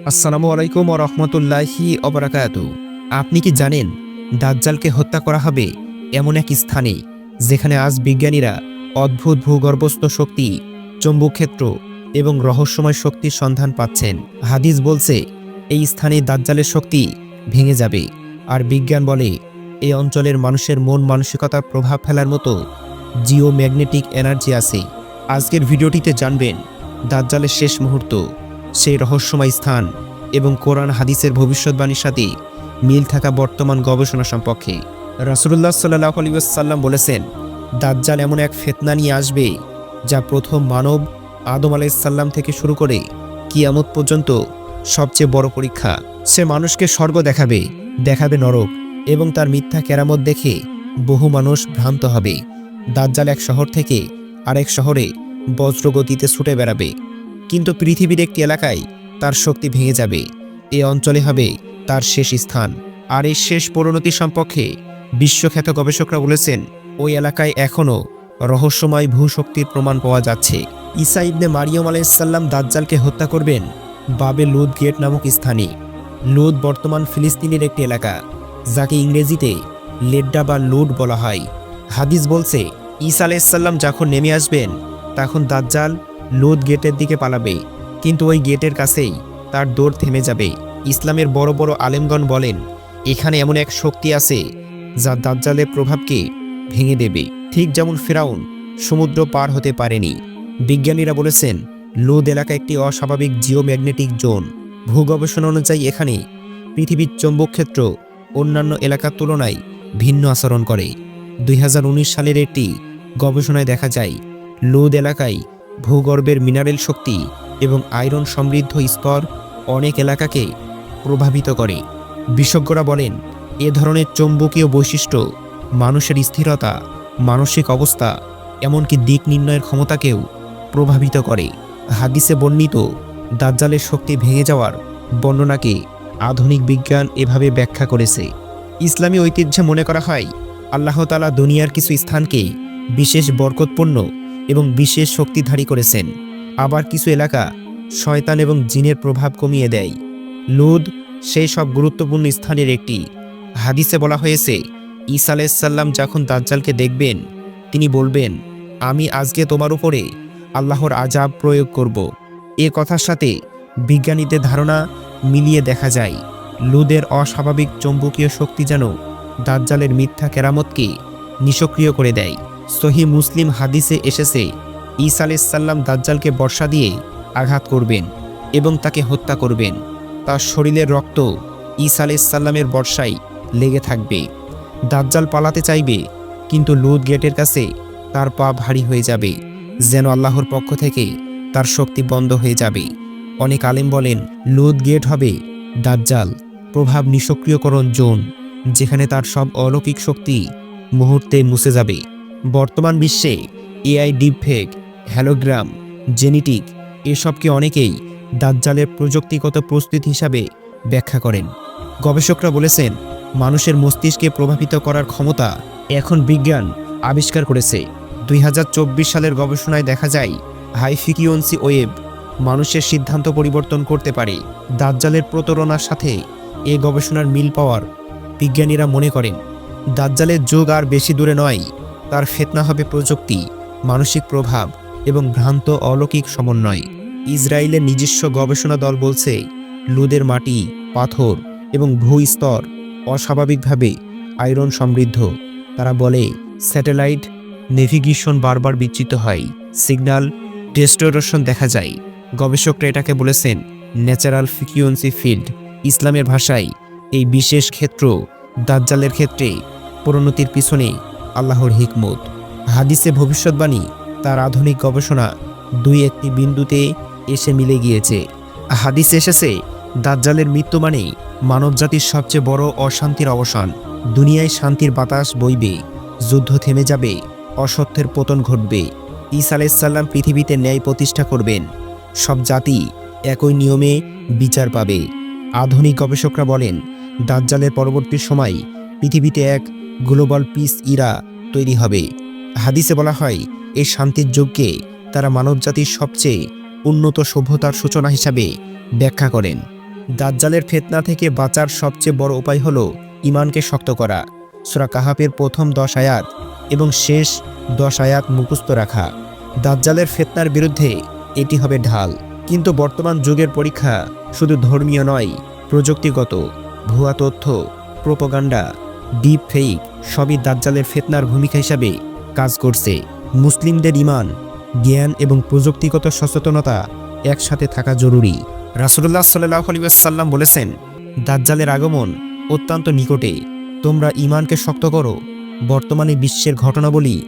আসসালামু আলাইকুম ওয়া রাহমাতুল্লাহি ওয়া বারাকাতুহু। আপনি কি জানেন দাজ্জালকে হত্যা করা হবে এমন এক স্থানে যেখানে আজ বিজ্ঞানীরা অদ্ভুত ভূগর্ভস্থ শক্তি, চৌম্বক ক্ষেত্র এবং রহস্যময় শক্তির সন্ধান পাচ্ছেন। হাদিস বলছে এই স্থানে দাজ্জালের শক্তি ভেঙে যাবে, আর বিজ্ঞান বলে এই অঞ্চলের মানুষের মন মানসিকতার প্রভাব ফেলার মতো জিওম্যাগনেটিক এনার্জি আছে। আজকের ভিডিওটিতে জানবেন দাজ্জালের শেষ মুহূর্ত, সেই রহস্যময় স্থান এবং কোরআন হাদিসের ভবিষ্যৎবাণীর সাথে মিল থাকা বর্তমান গবেষণা সম্পর্কে। রাসূলুল্লাহ সাল্লাল্লাহু আলাইহি ওয়াসাল্লাম বলেছেন, দাজ্জাল এমন এক ফিতনা নিয়ে আসবে যা প্রথম মানব আদম আলাইহিস সালাম থেকে শুরু করে কিয়ামত পর্যন্ত সবচেয়ে বড় পরীক্ষা। সে মানুষকে স্বর্গ দেখাবে, দেখাবে নরক, এবং তার মিথ্যা কেরামত দেখে বহু মানুষ ভ্রান্ত হবে। দাজ্জাল এক শহর থেকে আরেক শহরে বজ্রগতিতে ছুটে বেড়াবে, কিন্তু পৃথিবীর একটি এলাকায় তার শক্তি ভেঙে যাবে। এ অঞ্চলে হবে তার শেষ স্থান। আর এই শেষ পরিণতি সম্পর্কে বিশ্বখ্যাত গবেষকরা বলেছেন, ওই এলাকায় এখনও রহস্যময় ভূশক্তির প্রমাণ পাওয়া যাচ্ছে। ঈসা ইবনে মারিয়ম আলাইহিস সালাম দাজ্জালকে হত্যা করবেন বাবে লুদ গেট নামক স্থানে। লুদ বর্তমান ফিলিস্তিনের একটি এলাকা, যাকে ইংরেজিতে লেড্ডা বা লুড বলা হয়। হাদিস বলছে, ঈসা আলাইহিস সালাম যখন নেমে আসবেন তখন দাজ্জাল লুদ গেটের দিকে পালাবে, কিন্তু ওই গেটের কাছেই তার দৌড় থেমে যাবে। ইসলামের বড় বড় আলেমগণ বলেন, এখানে এমন এক শক্তি আছে যা দাজ্জালের প্রভাবকে ভেঙে দেবে, ঠিক যেমন ফিরাউন সমুদ্র পার হতে পারেনি। বিজ্ঞানীরা বলেছেন, লুদ এলাকা একটি অস্বাভাবিক জিওম্যাগনেটিক জোন। ভূগবেষণা অনুযায়ী এখানে পৃথিবীর চৌম্বক ক্ষেত্র অন্যান্য এলাকার তুলনায় ভিন্ন আচরণ করে। 2019 সালের একটি গবেষণায় দেখা যায়, লুদ এলাকায় ভূগর্ভের মিনারেল শক্তি এবং আয়রন সমৃদ্ধ স্তর অনেক এলাকাকে প্রভাবিত করে। বিশেষজ্ঞরা বলেন, এ ধরনের চৌম্বকীয় বৈশিষ্ট্য মানুষের স্থিরতা, মানসিক অবস্থা, এমনকি দিক নির্ণয়ের ক্ষমতাকেও প্রভাবিত করে। হাদিসে বর্ণিত দাজ্জালের শক্তি ভেঙে যাওয়ার বর্ণনাকে আধুনিক বিজ্ঞান এভাবে ব্যাখ্যা করেছে। ইসলামী ঐতিহ্যে মনে করা হয়, আল্লাহ তাআলা দুনিয়ার কিছু স্থানকে বিশেষ বরকতপূর্ণ এবং বিশেষ শক্তিধারী করেছেন। আবার কিছু এলাকা শয়তান এবং জিনের প্রভাব কমিয়ে দেয়। লুদ সেই সব গুরুত্বপূর্ণ স্থানের একটি। হাদিসে বলা হয়েছে, ঈসা আলাইহিস সালাম যখন দাজ্জালকে দেখবেন তিনি বলবেন, আমি আজকে তোমার উপরে আল্লাহর আযাব প্রয়োগ করব। এ কথার সাথে বিজ্ঞানীদের ধারণা মিলিয়ে দেখা যায়, লুদের অস্বাভাবিক চৌম্বকীয় শক্তি যেন দাজ্জালের মিথ্যা কেরামতকে নিষ্ক্রিয় করে দেয়। সহিহ মুসলিম হাদিসে এসেছে, ঈসা আলাইহিস সালাম দাজ্জালকে বর্শা দিয়ে আঘাত করবেন এবং তাকে হত্যা করবেন। তার শরীরের রক্ত ঈসা আলাইহিস সালামের বর্শায় লেগে থাকবে। দাজ্জাল পালাতে চাইবে, কিন্তু লুদ গেটের কাছে তার পা ভারী হয়ে যাবে, যেন আল্লাহর পক্ষ থেকে তার শক্তি বন্ধ হয়ে যাবে। অনেক আলেম বলেন, লুদ গেট হবে দাজ্জাল প্রভাব নিষ্ক্রিয়করণ জোন, যেখানে তার সব অলৌকিক শক্তি মুহূর্তে মুছে যাবে। বর্তমান বিশ্বে এআই, ডিপফেক, হ্যালোগ্রাম, জেনেটিক এসবকে অনেকেই দাজ্জালের প্রযুক্তিগত প্রস্তুতি হিসাবে ব্যাখ্যা করেন। গবেষকরা বলেছেন, মানুষের মস্তিষ্কে প্রভাবিত করার ক্ষমতা এখন বিজ্ঞান আবিষ্কার করেছে। 2024 সালের গবেষণায় দেখা যায়, হাই ফ্রিকুয়েন্সি ওয়েভ মানুষের সিদ্ধান্ত পরিবর্তন করতে পারে। দাজ্জালের প্রতারণার সাথে এ গবেষণার মিল পাওয়ার বিজ্ঞানীরা মনে করেন, দাজ্জালের যুগ আর বেশি দূরে নয়। তার ফিতনা হবে প্রযুক্তি, মানসিক প্রভাব এবং ভ্রান্ত অলৌকিক সমন্বয়। ইসরায়েলের নিজস্ব গবেষণা দল বলছে, লুদের মাটি, পাথর এবং ভূস্তর অস্বাভাবিকভাবে আয়রন সমৃদ্ধ। তারা বলে, স্যাটেলাইট নেভিগেশন বারবার বিচ্যুত হয়, সিগন্যাল ডিস্টোরশন দেখা যায়। গবেষকরা এটাকে বলেছেন ন্যাচারাল ফ্রিকুয়েন্সি ফিল্ড। ইসলামের ভাষায় এই বিশেষ ক্ষেত্র দাজ্জালের ক্ষেত্রে পরিণতির পিছনে আল্লাহর হিকমত। হাদিসে ভবিষ্যৎবাণী তার আধুনিক গবেষণা একটি বিন্দুতে এসে মিলে গিয়েছে। হাদিসে এসেছে, দাজ্জালের মৃত্যু মানে মানবজাতির সবচেয়ে বড় অশান্তির অবসান। দুনিয়ায় শান্তির বাতাস বইবে, যুদ্ধ থেমে যাবে, অসত্যের পতন ঘটবে। ঈসা আলাইহিস সালাম পৃথিবীতে ন্যায় প্রতিষ্ঠা করবেন, সব জাতি একই নিয়মে বিচার পাবে। আধুনিক গবেষকরা বলেন, দাজ্জালের পরবর্তী সময় পৃথিবীতে এক গ্লোবাল পিস ইরা তৈরি হবে। হাদিসে বলা হয়, এই শান্তির যুগকে তারা মানবজাতির সবচেয়ে উন্নত সভ্যতার সূচনা হিসাবে ব্যাখ্যা করেন। দাজ্জালের ফিতনা থেকে বাঁচার সবচেয়ে বড় উপায় হলো ঈমানকে শক্ত করা। সূরা কাহাফের প্রথম 10 আয়াত এবং শেষ 10 আয়াত মুখস্থ রাখা। দাজ্জালের ফিতনার বিরুদ্ধে এটি হবে ঢাল। কিন্তু বর্তমান যুগের পরীক্ষা শুধু ধর্মীয় নয়, প্রযুক্তিগত। ভুয়া তথ্য, প্রোপাগান্ডা, ডিপ ফেক সবই দাজ্জালের ফিতনার ভূমিকা হিসাবে কাজ করছে। মুসলিমদের ঈমান, জ্ঞান এবং প্রযুক্তিগত সচেতনতা একসাথে থাকা জরুরি। রাসূলুল্লাহ সাল্লাল্লাহু আলাইহি ওয়াসাল্লাম বলেছেন, দাজ্জালের আগমন অত্যন্ত নিকটে, তোমরা ঈমানকে শক্ত করো। বর্তমানে বিশ্বের ঘটনাবলী,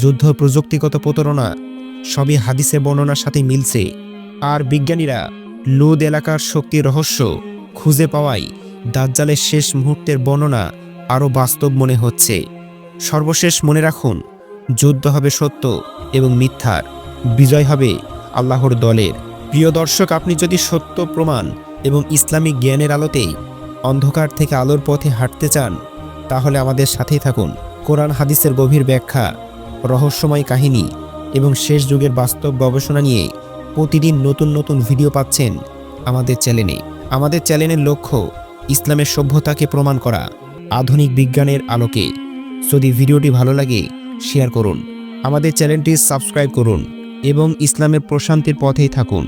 যুদ্ধ, প্রযুক্তিগত প্রতারণা সবই হাদিসে বর্ণনার সাথে মিলছে। আর বিজ্ঞানীরা লুদ এলাকার শক্তির রহস্য খুঁজে পাওয়ায় দাজ্জালের শেষ মুহূর্তের বর্ণনা আরও বাস্তব মনে হচ্ছে। সর্বশেষ মনে রাখুন, যুদ্ধ হবে সত্য এবং মিথ্যার, বিজয় হবে আল্লাহর দলের। প্রিয় দর্শক, আপনি যদি সত্য প্রমাণ এবং ইসলামিক জ্ঞানের আলোতে অন্ধকার থেকে আলোর পথে হাঁটতে চান, তাহলে আমাদের সাথেই থাকুন। কোরআন হাদিসের গভীর ব্যাখ্যা, রহস্যময় কাহিনী এবং শেষ যুগের বাস্তব গবেষণা নিয়ে প্রতিদিন নতুন নতুন ভিডিও পাচ্ছেন আমাদের চ্যানেলে। আমাদের চ্যানেলের লক্ষ্য ইসলামের সভ্যতাকে প্রমাণ করা আধুনিক বিজ্ঞানের আলোকে। যদি ভিডিওটি ভালো লাগে, শেয়ার করুন, আমাদের চ্যানেলটি সাবস্ক্রাইব করুন এবং ইসলামের প্রশান্তির পথেই থাকুন।